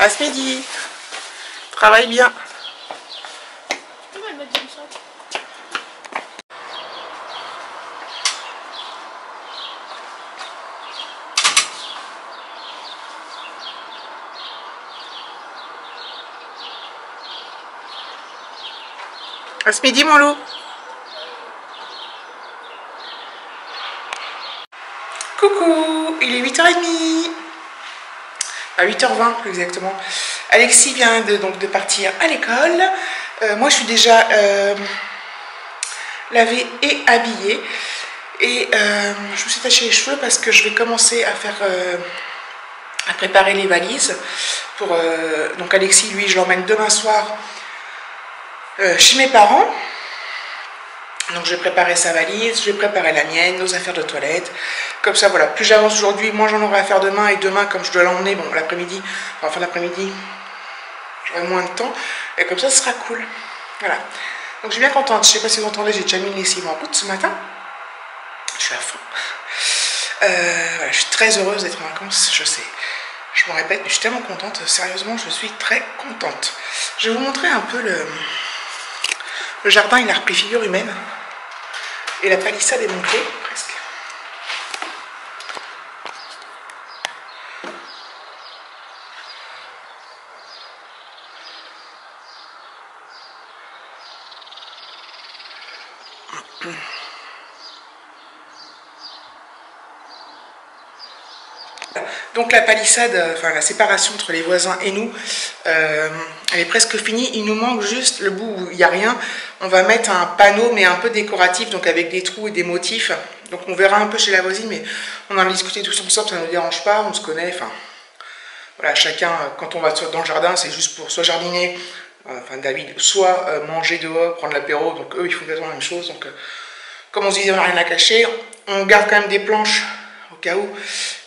À ce midi. Travaille bien. Elle m'a dit ça. À ce midi, mon loup. Coucou, il est 8h30. À 8h20 plus exactement. Alexis vient donc de partir à l'école. Moi, je suis déjà lavée et habillée. Et je me suis taché les cheveux parce que je vais commencer à faire... à préparer les valises. Donc Alexis, lui, je l'emmène demain soir chez mes parents. Donc je vais préparer sa valise, je vais préparer la mienne, nos affaires de toilette. Comme ça, voilà, plus j'avance aujourd'hui, moins j'en aurai à faire demain. Et demain, comme je dois l'emmener, bon, l'après-midi, enfin fin d'après-midi, j'aurai moins de temps. Et comme ça, ce sera cool. Voilà. Donc je suis bien contente. Je sais pas si vous entendez, j'ai déjà mis les lessive en route ce matin. Je suis à fond. Voilà, je suis très heureuse d'être en vacances, je sais. Je me répète, mais je suis tellement contente. Sérieusement, je suis très contente. Je vais vous montrer un peu le jardin. Il a repris figure humaine. Et la palissade est montée, presque. Donc la palissade, enfin la séparation entre les voisins et nous, elle est presque finie. Il nous manque juste le bout où il n'y a rien. On va mettre un panneau, mais un peu décoratif, donc avec des trous et des motifs. Donc on verra un peu chez la voisine, mais on en a discuté tous ensemble, ça ne nous dérange pas, on se connaît. Enfin, voilà, chacun, quand on va dans le jardin, c'est juste pour soit jardiner, enfin David, soit manger dehors, prendre l'apéro. Donc eux, ils font exactement la même chose. Donc comme on se disait, on n'a rien à cacher, on garde quand même des planches au cas où.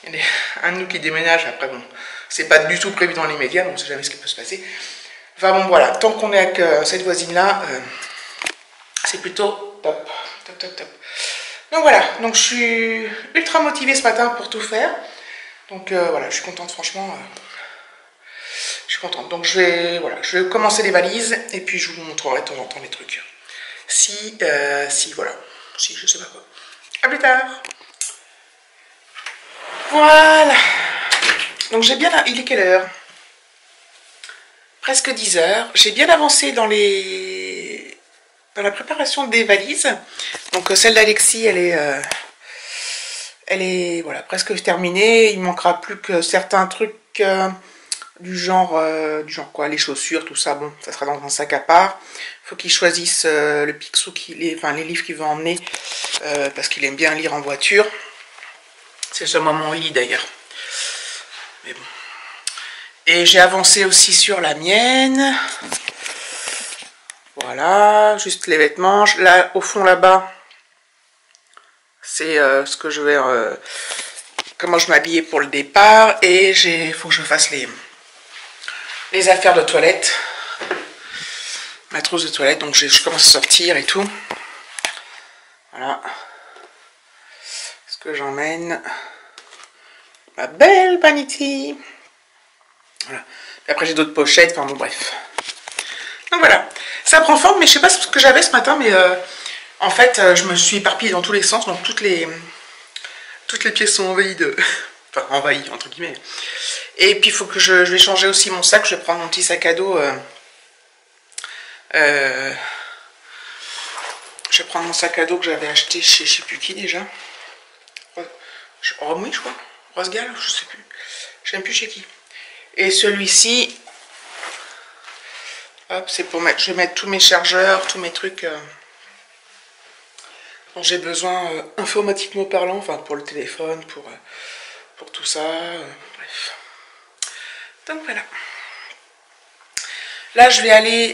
Il y a un de nous qui déménage, après bon, c'est pas du tout prévu dans l'immédiat, on sait jamais ce qui peut se passer. Enfin bon voilà, tant qu'on est avec cette voisine-là, c'est plutôt top, top, top, top. Donc voilà, donc je suis ultra motivée ce matin pour tout faire. Donc voilà, je suis contente franchement. Je suis contente. Donc je vais commencer les valises et puis je vous montrerai de temps en temps les trucs. Si voilà, si je sais pas quoi. À plus tard. Voilà. Donc j'ai bien... Il est quelle heure? Presque 10h. J'ai bien avancé dans la préparation des valises. Donc celle d'Alexis, elle est voilà, presque terminée. Il manquera plus que certains trucs du genre quoi, les chaussures, tout ça. Bon, ça sera dans un sac à part. Il faut qu'il choisisse le Picsou, les livres qu'il veut emmener parce qu'il aime bien lire en voiture. C'est seulement mon lit d'ailleurs. Mais bon. Et j'ai avancé aussi sur la mienne. Voilà, juste les vêtements. Là, au fond là-bas, c'est ce que je vais... comment je m'habillais pour le départ. Et il faut que je fasse les affaires de toilette. Ma trousse de toilette. Donc je commence à sortir et tout. Voilà. Ce que j'emmène. Ma belle vanity. Voilà. Et après j'ai d'autres pochettes, enfin bon bref. Donc voilà, ça prend forme, mais je sais pas ce que j'avais ce matin, mais en fait je me suis éparpillée dans tous les sens, donc toutes les pièces sont envahies de... Enfin envahies entre guillemets. Et puis il faut que je vais changer aussi mon sac, je vais prendre mon petit sac à dos. Je vais prendre mon sac à dos que j'avais acheté chez je sais plus qui déjà. Romui je crois, Rosgal, je sais plus. Je sais même plus chez qui. Et celui-ci, hop, c'est pour mettre, je vais mettre tous mes chargeurs, tous mes trucs dont j'ai besoin informatiquement parlant, enfin pour le téléphone, pour tout ça, bref. Donc voilà. Là, je vais aller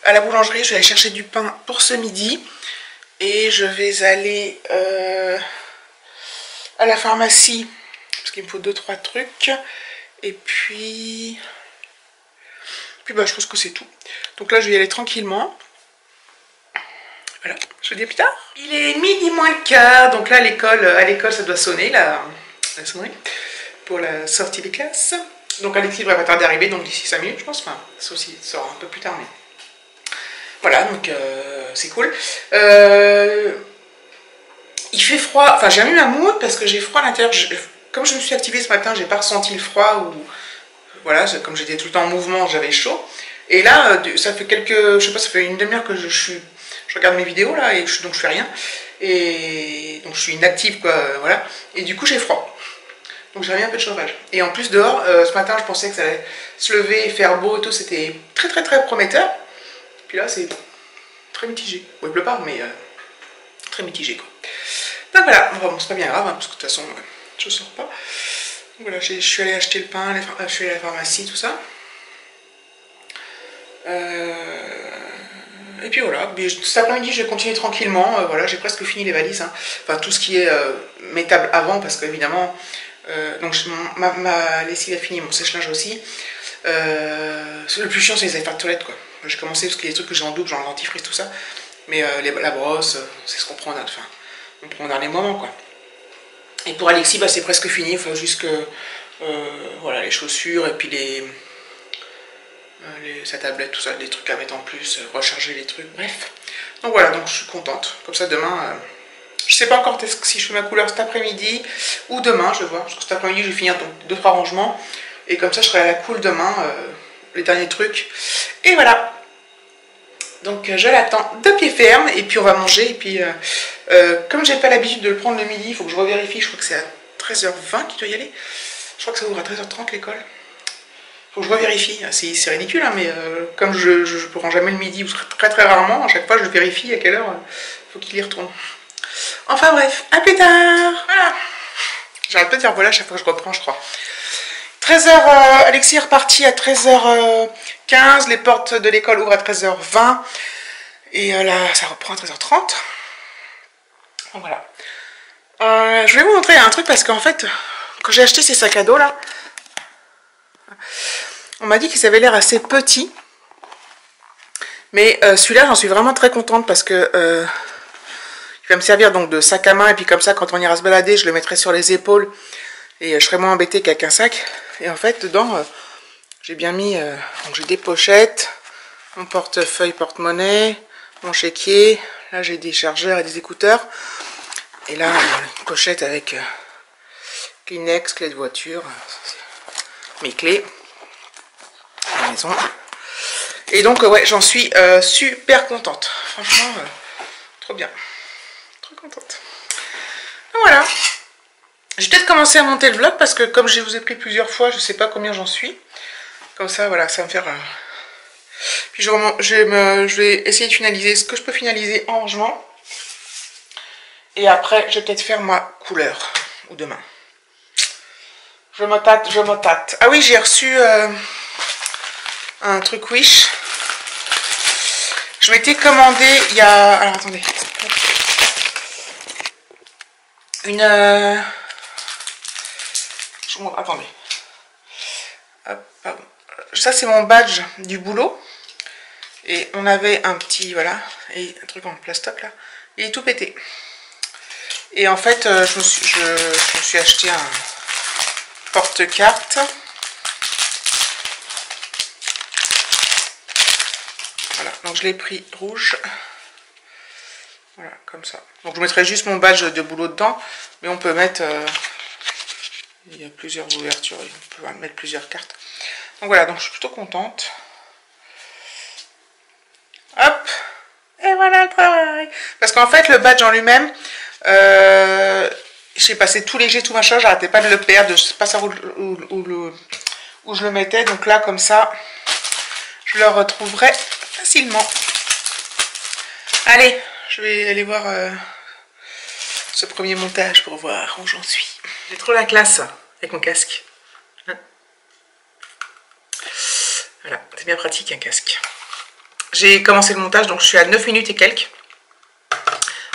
à la boulangerie, je vais aller chercher du pain pour ce midi. Et je vais aller à la pharmacie, parce qu'il me faut 2-3 trucs. Et puis bah, je pense que c'est tout. Donc là, je vais y aller tranquillement. Voilà, je vous dis à plus tard. Il est midi moins le quart, donc là, à l'école, ça doit sonner, la sonnerie, pour la sortie des classes. Donc Alexis devrait pas tarder d'arriver, donc d'ici 5 minutes je pense, enfin ça aussi ça sera un peu plus tard mais... Voilà, donc c'est cool. Il fait froid, enfin j'ai mis ma moumoute parce que j'ai froid à l'intérieur. Comme je me suis activée ce matin, j'ai pas ressenti le froid ou... Voilà, comme j'étais tout le temps en mouvement, j'avais chaud. Et là, ça fait je sais pas, ça fait une demi-heure que je regarde mes vidéos là, et donc je fais rien. Et donc je suis inactive quoi, voilà. Et du coup j'ai froid. Donc j'ai mis un peu de chauffage. Et en plus dehors, ce matin je pensais que ça allait se lever et faire beau et tout, c'était très très très prometteur. Puis là c'est très mitigé. Bon il pleut pas, mais très mitigé quoi. Donc voilà, bon, c'est pas bien grave, hein, parce que de toute façon je sors pas. Donc voilà, je suis allée acheter le pain, je suis allée à la pharmacie, tout ça. Et puis voilà, cet après-midi je vais continuer tranquillement, voilà, j'ai presque fini les valises, hein. Enfin tout ce qui est mettable avant, parce qu'évidemment, donc ma lessive est finie, mon sèche-linge aussi. Le plus chiant c'est les affaires de toilette quoi. J'ai commencé parce qu'il y a des trucs que j'ai en double, genre le dentifrice, tout ça. Mais la brosse, c'est ce qu'on prend, enfin, on prend dans les moments quoi. Et pour Alexis, bah, c'est presque fini, il faut juste que, voilà, les chaussures et puis sa tablette, tout ça, les trucs à mettre en plus, recharger les trucs, bref. Donc voilà, donc je suis contente. Comme ça demain, je sais pas encore si je fais ma couleur cet après-midi ou demain, je vais voir. Parce que cet après-midi, je vais finir 2-3 rangements. Et comme ça, je serai à la cool demain, les derniers trucs. Et voilà. Donc je l'attends de pied ferme et puis on va manger. Et puis comme j'ai pas l'habitude de le prendre le midi, il faut que je revérifie. Je crois que c'est à 13h20 qu'il doit y aller. Je crois que ça ouvre à 13h30 l'école. Faut que je revérifie, c'est ridicule, hein, mais comme je ne prends jamais le midi, ou très très rarement, à chaque fois je vérifie à quelle heure faut qu'il y retourne. Enfin bref, à plus tard. Voilà. J'arrête pas de dire voilà à chaque fois que je reprends, je crois. 13h, Alexis est reparti à 13h15, les portes de l'école ouvrent à 13h20, et là ça reprend à 13h30. Donc voilà. Je vais vous montrer un truc parce qu'en fait, quand j'ai acheté ces sacs à dos là, on m'a dit qu'ils avaient l'air assez petits. Mais celui-là, j'en suis vraiment très contente parce que il va me servir donc de sac à main. Et puis comme ça, quand on ira se balader, je le mettrai sur les épaules. Et je serai moins embêtée qu'avec un sac. Et en fait, dedans, j'ai bien mis... donc j'ai des pochettes, mon portefeuille, porte-monnaie, mon chéquier. Là, j'ai des chargeurs et des écouteurs. Et là, une pochette avec Kleenex, clé de voiture, mes clés. À la maison. Et donc ouais, j'en suis super contente. Franchement, trop bien. Trop contente. Donc voilà. J'ai peut-être commencé à monter le vlog parce que comme je vous ai pris plusieurs fois, je sais pas combien j'en suis. Comme ça, voilà, ça va me faire... Puis je vais essayer de finaliser ce que je peux finaliser en rangement. Et après, je vais peut-être faire ma couleur. Ou demain. Je me tâte. Ah oui, j'ai reçu... un truc Wish. Je m'étais commandé il y a... Alors attendez. Attendez. Hop, pardon. Ça c'est mon badge du boulot. Et on avait un petit... Voilà. Et un truc en plastoc là. Il est tout pété. Et en fait, je me suis acheté un porte-carte. Voilà, donc je l'ai pris rouge. Voilà, comme ça. Donc je mettrai juste mon badge de boulot dedans. Mais on peut mettre... il y a plusieurs ouvertures. On peut mettre plusieurs cartes. Donc voilà, donc je suis plutôt contente. Hop. Et voilà le travail. Parce qu'en fait, le badge en lui-même... j'ai passé tout léger, tout machin. J'arrêtais pas de le perdre. Je sais pas savoir où je le mettais. Donc là, comme ça, je le retrouverai facilement. Allez, je vais aller voir ce premier montage pour voir où j'en suis. J'ai trop la classe avec mon casque. Voilà, c'est bien pratique un casque. J'ai commencé le montage, donc je suis à 9 minutes et quelques.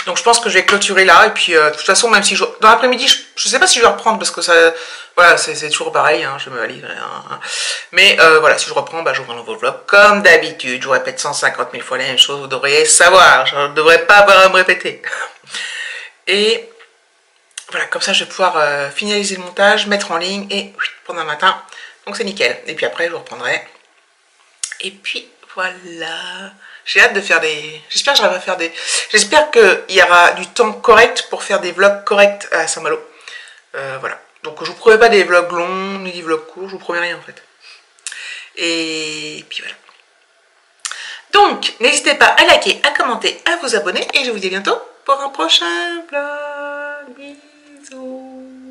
Donc je pense que je vais clôturer là. Et puis de toute façon, même si dans l'après-midi, je ne sais pas si je vais reprendre parce que ça, voilà, c'est toujours pareil. Hein, je me valide. Hein. Mais voilà, si je reprends, bah, j'ouvre un nouveau vlog comme d'habitude. Je vous répète 150 000 fois la même chose. Vous devriez savoir. Je ne devrais pas avoir à me répéter. Et voilà, comme ça, je vais pouvoir finaliser le montage, mettre en ligne et pendant le matin. Donc c'est nickel. Et puis après, je vous reprendrai. Et puis voilà. J'ai hâte de faire des... J'espère que j'arriverai à faire des... J'espère qu'il y aura du temps correct pour faire des vlogs corrects à Saint-Malo. Voilà. Donc je vous promets pas des vlogs longs, ni des vlogs courts. Je vous promets rien en fait. Et puis voilà. Donc, n'hésitez pas à liker, à commenter, à vous abonner. Et je vous dis à bientôt pour un prochain vlog. Bisous.